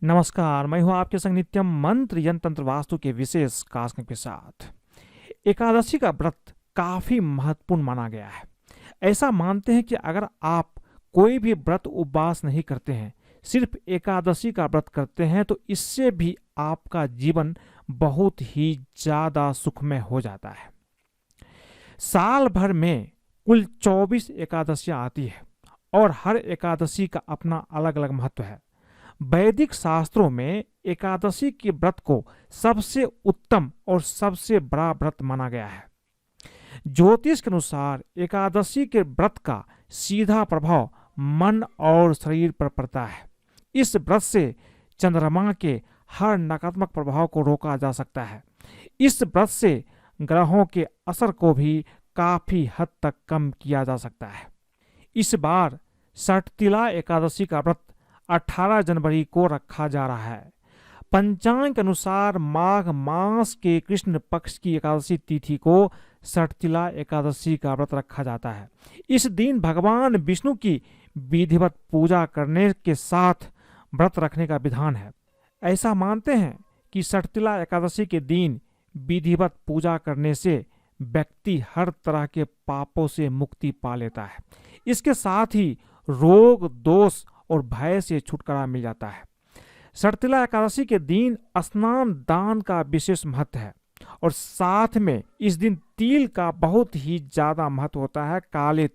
नमस्कार, मैं हूं आपके संग नित्यम मंत्र यंत्र तंत्र वास्तु के विशेष कास्क के साथ। एकादशी का व्रत काफी महत्वपूर्ण माना गया है। ऐसा मानते हैं कि अगर आप कोई भी व्रत उपवास नहीं करते हैं, सिर्फ एकादशी का व्रत करते हैं, तो इससे भी आपका जीवन बहुत ही ज्यादा सुखमय हो जाता है। साल भर में कुल 24 एकादशियां आती है और हर एकादशी का अपना अलग अलग महत्व है। वैदिक शास्त्रों में एकादशी के व्रत को सबसे उत्तम और सबसे बड़ा व्रत माना गया है। ज्योतिष के अनुसार एकादशी के व्रत का सीधा प्रभाव मन और शरीर पर पड़ता है। इस व्रत से चंद्रमा के हर नकारात्मक प्रभाव को रोका जा सकता है। इस व्रत से ग्रहों के असर को भी काफी हद तक कम किया जा सकता है। इस बार षटतिला एकादशी का व्रत 18 जनवरी को रखा जा रहा है। पंचांग के अनुसार माघ मास के कृष्ण पक्ष की एकादशी तिथि को षटतिला एकादशी का व्रत रखा जाता है। इस दिन भगवान विष्णु की विधिवत पूजा करने के साथ व्रत रखने का विधान है। ऐसा मानते हैं कि षटतिला एकादशी के दिन विधिवत पूजा करने से व्यक्ति हर तरह के पापों से मुक्ति पा लेता है। इसके साथ ही रोग, दोष और भय से छुटकारा मिल जाता है। षटतिला एकादशी के दिन स्नान दान का विशेष महत्व है और साथ में इस दिन तिल का बहुत ही ज्यादा महत्व होता है। काले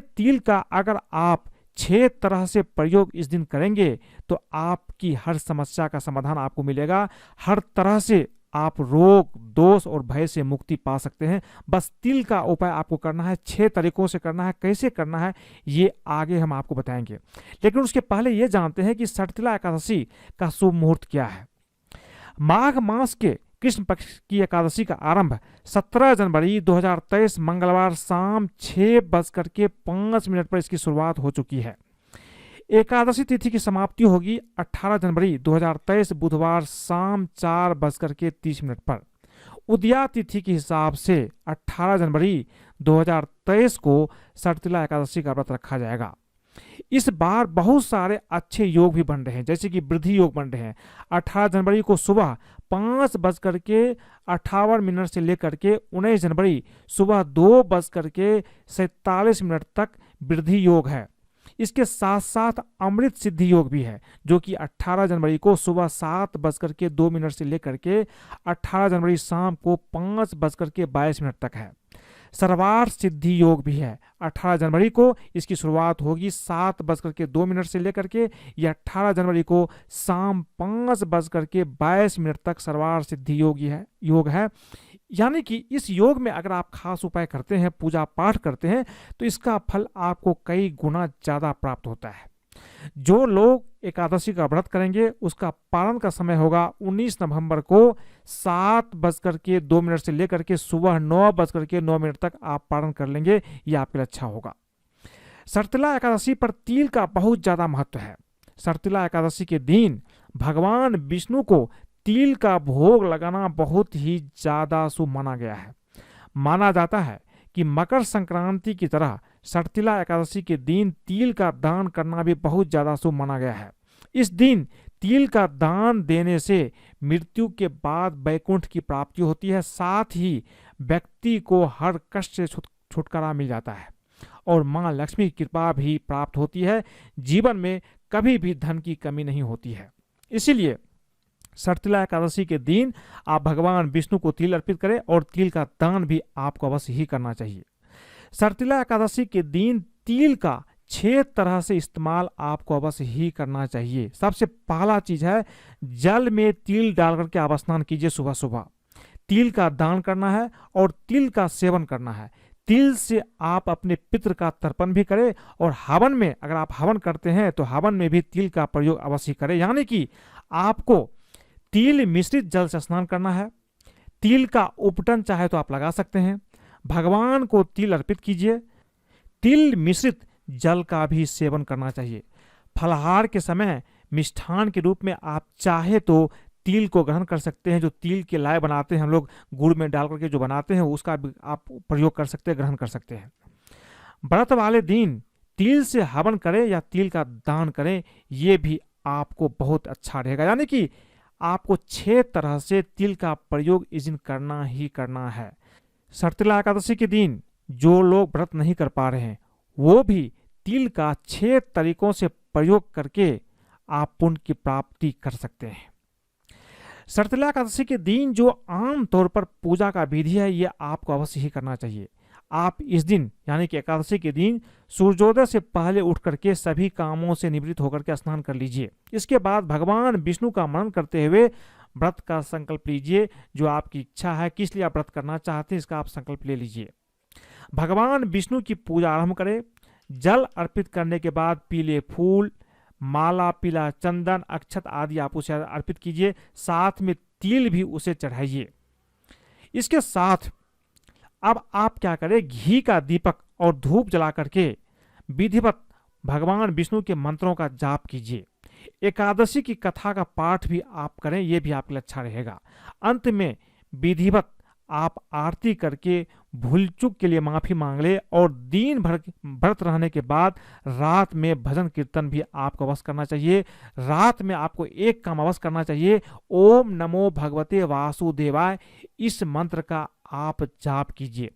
तिल का अगर आप 6 तरह से प्रयोग इस दिन करेंगे तो आपकी हर समस्या का समाधान आपको मिलेगा। हर तरह से आप रोग, दोष और भय से मुक्ति पा सकते हैं। बस तिल का उपाय आपको करना है। 6 तरीकों से करना है। कैसे करना है ये आगे हम आपको बताएंगे, लेकिन उसके पहले ये जानते हैं कि षटतिला एकादशी का शुभ मुहूर्त क्या है। माघ मास के कृष्ण पक्ष की एकादशी का आरंभ 17 जनवरी 2023 मंगलवार शाम 6:05 पर इसकी शुरुआत हो चुकी है। एकादशी तिथि की समाप्ति होगी 18 जनवरी 2023 बुधवार शाम 4:30 पर। उदया तिथि के हिसाब से 18 जनवरी 2023 को षटतिला एकादशी का व्रत रखा जाएगा। इस बार बहुत सारे अच्छे योग भी बन रहे हैं, जैसे कि वृद्धि योग बन रहे हैं। 18 जनवरी को सुबह 5:58 से लेकर के 19 जनवरी सुबह 2:47 तक वृद्धि योग है। इसके साथ साथ अमृत सिद्धि योग भी है, जो कि 18 जनवरी को सुबह 7:02 से लेकर के 18 जनवरी शाम को 5:22 तक है। सर्वार्थ सिद्धि योग भी है। 18 जनवरी को इसकी शुरुआत होगी 7:02 से लेकर के यह 18 जनवरी को शाम 5:22 तक सर्वार्थ सिद्धि योग है। यानी कि इस योग में अगर आप खास उपाय करते हैं, पूजा पाठ करते हैं, तो इसका फल आपको कई गुना ज्यादा प्राप्त होता है। जो लोग एकादशी का व्रत करेंगे उसका पारण का समय होगा 19 नवंबर को 7:02 से लेकर के सुबह 9:09 तक आप पारण कर लेंगे, यह आपके लिए अच्छा होगा। षटतिला एकादशी पर तिल का बहुत ज्यादा महत्व है। षटतिला एकादशी के दिन भगवान विष्णु को तिल का भोग लगाना बहुत ही ज्यादा शुभ माना गया है। माना जाता है कि मकर संक्रांति की तरह षटतिला एकादशी के दिन तिल का दान करना भी बहुत ज्यादा शुभ माना गया है। इस दिन तिल का दान देने से मृत्यु के बाद वैकुंठ की प्राप्ति होती है। साथ ही व्यक्ति को हर कष्ट से छुटकारा मिल जाता है और मां लक्ष्मी की कृपा भी प्राप्त होती है। जीवन में कभी भी धन की कमी नहीं होती है। इसीलिए षटतिला एकादशी के दिन आप भगवान विष्णु को तिल अर्पित करें और तिल का दान भी आपको अवश्य ही करना चाहिए। षटतिला एकादशी के दिन तिल का 6 तरह से इस्तेमाल आपको अवश्य ही करना चाहिए। सबसे पहला चीज है, जल में तिल डाल करके आप स्नान कीजिए सुबह सुबह। तिल का दान करना है और तिल का सेवन करना है। तिल से आप अपने पितृ का तर्पण भी करें और हवन में, अगर आप हवन करते हैं तो हवन में भी तिल का प्रयोग अवश्य करें। यानी कि आपको तिल मिश्रित जल से स्नान करना है। तिल का उपटन चाहे तो आप लगा सकते हैं। भगवान को तिल अर्पित कीजिए। तिल मिश्रित जल का भी सेवन करना चाहिए। फलाहार के समय मिष्ठान के रूप में आप चाहे तो तिल को ग्रहण कर सकते हैं। जो तिल के लाय बनाते हैं हम लोग गुड़ में डाल करके जो बनाते हैं, उसका भी आप प्रयोग कर सकते हैं, ग्रहण कर सकते हैं। व्रत वाले दिन तिल से हवन करें या तिल का दान करें, ये भी आपको बहुत अच्छा रहेगा। यानी कि आपको 6 तरह से तिल का प्रयोग इस दिन करना ही करना है। सर्तिला एकादशी के दिन जो लोग व्रत नहीं कर पा रहे हैं वो भी तिल का 6 तरीकों से प्रयोग करके आप पुण्य की प्राप्ति कर सकते हैं। सर्तिला एकादशी के दिन जो आम तौर पर पूजा का विधि है ये आपको अवश्य ही करना चाहिए। आप इस दिन यानी कि एकादशी के दिन सूर्योदय से पहले उठ करके सभी कामों से निवृत्त होकर के स्नान कर लीजिए। इसके बाद भगवान विष्णु का मनन करते हुए व्रत का संकल्प लीजिए। जो आपकी इच्छा है, किस लिए आप व्रत करना चाहते हैं, इसका आप संकल्प ले लीजिए। भगवान विष्णु की पूजा आरंभ करें। जल अर्पित करने के बाद पीले फूल, माला, पीला चंदन, अक्षत आदि आप उसे अर्पित कीजिए। साथ में तिल भी उसे चढ़ाइए। इसके साथ अब आप क्या करें, घी का दीपक और धूप जला करके विधिवत भगवान विष्णु के मंत्रों का जाप कीजिए। एकादशी की कथा का पाठ भी आप करें, यह भी आपके लिए अच्छा रहेगा। अंत में विधिवत आप आरती करके भूल चूक के लिए माफी मांग ले और दिन भर व्रत रहने के बाद रात में भजन कीर्तन भी आपको अवश्य करना चाहिए। रात में आपको एक काम अवश्य करना चाहिए, ओम नमो भगवते वासुदेवाय, इस मंत्र का आप जाप कीजिए।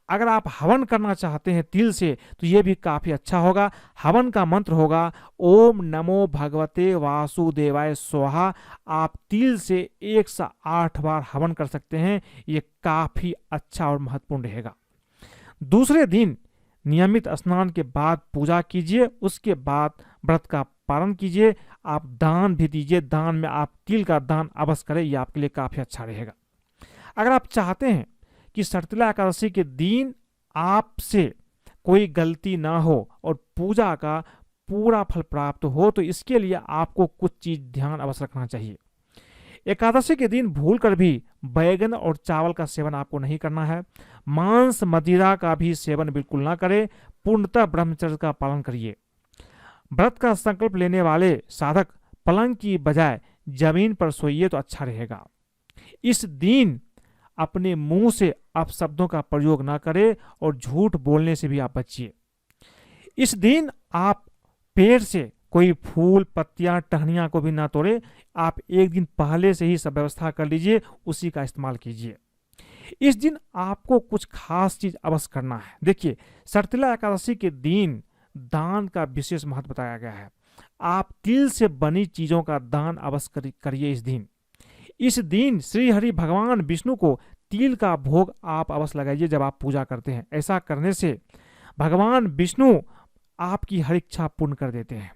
अगर आप हवन करना चाहते हैं तिल से तो ये भी काफी अच्छा होगा। हवन का मंत्र होगा ओम नमो भगवते वासुदेवाय स्वाहा। आप तिल से 108 बार हवन कर सकते हैं, ये काफी अच्छा और महत्वपूर्ण रहेगा। दूसरे दिन नियमित स्नान के बाद पूजा कीजिए। उसके बाद व्रत का पालन कीजिए। आप दान भी दीजिए। दान में आप तिल का दान अवश्य करें, यह आपके लिए काफी अच्छा रहेगा। अगर आप चाहते हैं कि सर्तिला एकादशी के दिन आपसे कोई गलती ना हो और पूजा का पूरा फल प्राप्त हो तो इसके लिए आपको कुछ चीज ध्यान अवश्य रखना चाहिए। एकादशी के दिन भूलकर भी बैगन और चावल का सेवन आपको नहीं करना है। मांस मदिरा का भी सेवन बिल्कुल ना करें। पूर्णतः ब्रह्मचर्य का पालन करिए। व्रत का संकल्प लेने वाले साधक पलंग की बजाय जमीन पर सोइए तो अच्छा रहेगा। इस दिन अपने मुंह से अपशब्दों का प्रयोग ना करें और झूठ बोलने से भी आप बचिए। इस दिन आप पेड़ से कोई फूल, पत्तियां, टहनियां को भी ना तोड़े। आप एक दिन पहले से ही सब व्यवस्था कर लीजिए, उसी का इस्तेमाल कीजिए। इस दिन आपको कुछ खास चीज अवश्य करना है। देखिए, सर्तिला एकादशी के दिन दान का विशेष महत्व बताया गया है। आप तिल से बनी चीजों का दान अवश्य करिए। इस दिन श्री हरि भगवान विष्णु को तिल का भोग आप अवश्य लगाइए जब आप पूजा करते हैं। ऐसा करने से भगवान विष्णु आपकी हर इच्छा पूर्ण कर देते हैं।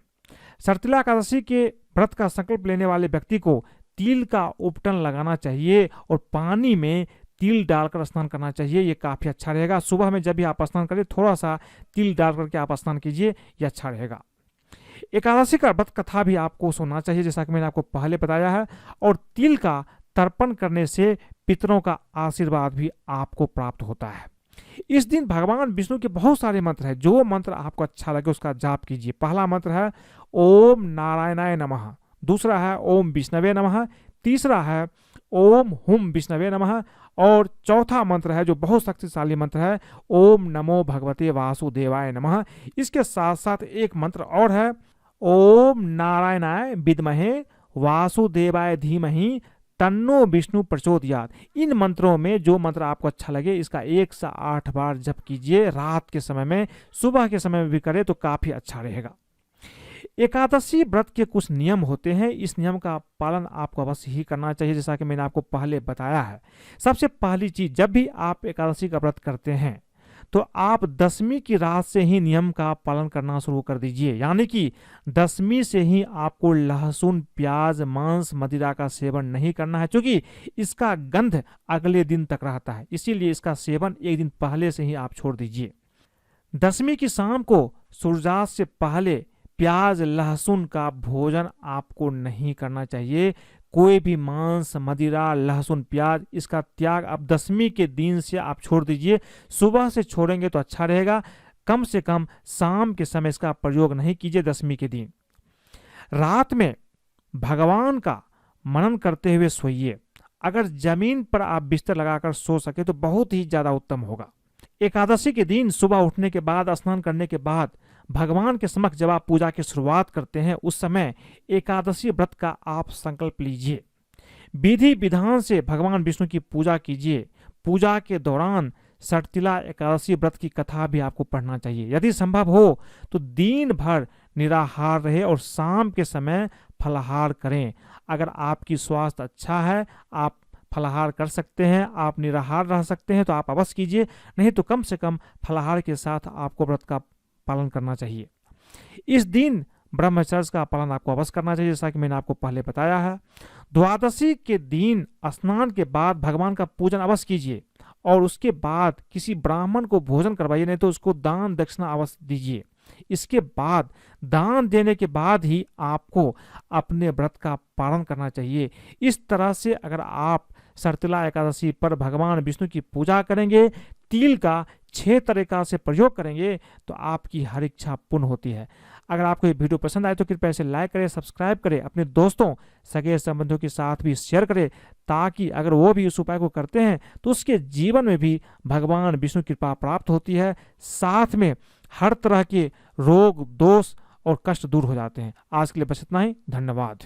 सर्तिला एकादशी के व्रत का संकल्प लेने वाले व्यक्ति को तिल का उपटन लगाना चाहिए और पानी में तिल डालकर स्नान करना चाहिए। ये काफी अच्छा रहेगा। सुबह में जब भी आप स्नान करें थोड़ा सा तिल डाल करके आप स्नान कीजिए, यह अच्छा रहेगा। एकादशी का व्रत कथा भी आपको सुनना चाहिए, जैसा कि मैंने आपको पहले बताया है। और तिल का तर्पण करने से पितरों का आशीर्वाद भी आपको प्राप्त होता है। इस दिन भगवान विष्णु के बहुत सारे मंत्र हैं। जो मंत्र आपको अच्छा लगे उसका जाप कीजिए। पहला मंत्र है ओम नारायणाय नमः। दूसरा है ओम विष्णवे नमः। तीसरा है ओम हुम विष्णवे नमः। और चौथा मंत्र है जो बहुत शक्तिशाली मंत्र है, ओम नमो भगवते वासुदेवाय नमः। इसके साथ साथ एक मंत्र और है, ओम नारायणाय विद्महे वासुदेवाय धीमहि तन्नो विष्णु प्रचोदयात्। इन मंत्रों में जो मंत्र आपको अच्छा लगे इसका 108 बार जप कीजिए। रात के समय में, सुबह के समय में भी करें तो काफी अच्छा रहेगा। एकादशी व्रत के कुछ नियम होते हैं, इस नियम का पालन आपको अवश्य ही करना चाहिए, जैसा कि मैंने आपको पहले बताया है। सबसे पहली चीज, जब भी आप एकादशी का व्रत करते हैं तो आप दशमी की रात से ही नियम का पालन करना शुरू कर दीजिए। यानी कि दशमी से ही आपको लहसुन, प्याज, मांस, मदिरा का सेवन नहीं करना है, क्योंकि इसका गंध अगले दिन तक रहता है। इसीलिए इसका सेवन एक दिन पहले से ही आप छोड़ दीजिए। दशमी की शाम को सूर्यास्त से पहले प्याज, लहसुन का भोजन आपको नहीं करना चाहिए। कोई भी मांस, मदिरा, लहसुन, प्याज, इसका त्याग अब दशमी के दिन से आप छोड़ दीजिए। सुबह से छोड़ेंगे तो अच्छा रहेगा। कम से कम शाम के समय इसका प्रयोग नहीं कीजिए दशमी के दिन। रात में भगवान का मनन करते हुए सोइए। अगर जमीन पर आप बिस्तर लगाकर सो सके तो बहुत ही ज्यादा उत्तम होगा। एकादशी के दिन सुबह उठने के बाद, स्नान करने के बाद भगवान के समक्ष जब आप पूजा की शुरुआत करते हैं उस समय एकादशी व्रत का आप संकल्प लीजिए। विधि विधान से भगवान विष्णु की पूजा कीजिए। पूजा के दौरान सटतिला एकादशी व्रत की कथा भी आपको पढ़ना चाहिए। यदि संभव हो तो दिन भर निराहार रहे और शाम के समय फलाहार करें। अगर आपकी स्वास्थ्य अच्छा है, आप फलाहार कर सकते हैं, आप निराहार रह सकते हैं तो आप अवश्य कीजिए, नहीं तो कम से कम फलाहार के साथ आपको व्रत का पालन करना चाहिए। इस दिन ब्रह्मचर्य का पालन आपको अवश्य करना चाहिए, जैसा कि मैंने आपको पहले बताया है। द्वादशी के दिन स्नान के बाद भगवान का पूजन अवश्य कीजिए और उसके बाद किसी ब्राह्मण को भोजन करवाइए, नहीं तो उसको दान दक्षिणा अवश्य दीजिए। इसके बाद दान देने के बाद ही आपको अपने व्रत का पालन करना चाहिए। इस तरह से अगर आप सटतिला एकादशी पर भगवान विष्णु की पूजा करेंगे, तिल का 6 तरीका से प्रयोग करेंगे तो आपकी हर इच्छा पूर्ण होती है। अगर आपको ये वीडियो पसंद आए तो कृपया इसे लाइक करें, सब्सक्राइब करें, अपने दोस्तों सगे संबंधियों के साथ भी शेयर करें, ताकि अगर वो भी इस उपाय को करते हैं तो उसके जीवन में भी भगवान विष्णु की कृपा प्राप्त होती है। साथ में हर तरह के रोग दोष और कष्ट दूर हो जाते हैं। आज के लिए बस इतना ही। धन्यवाद।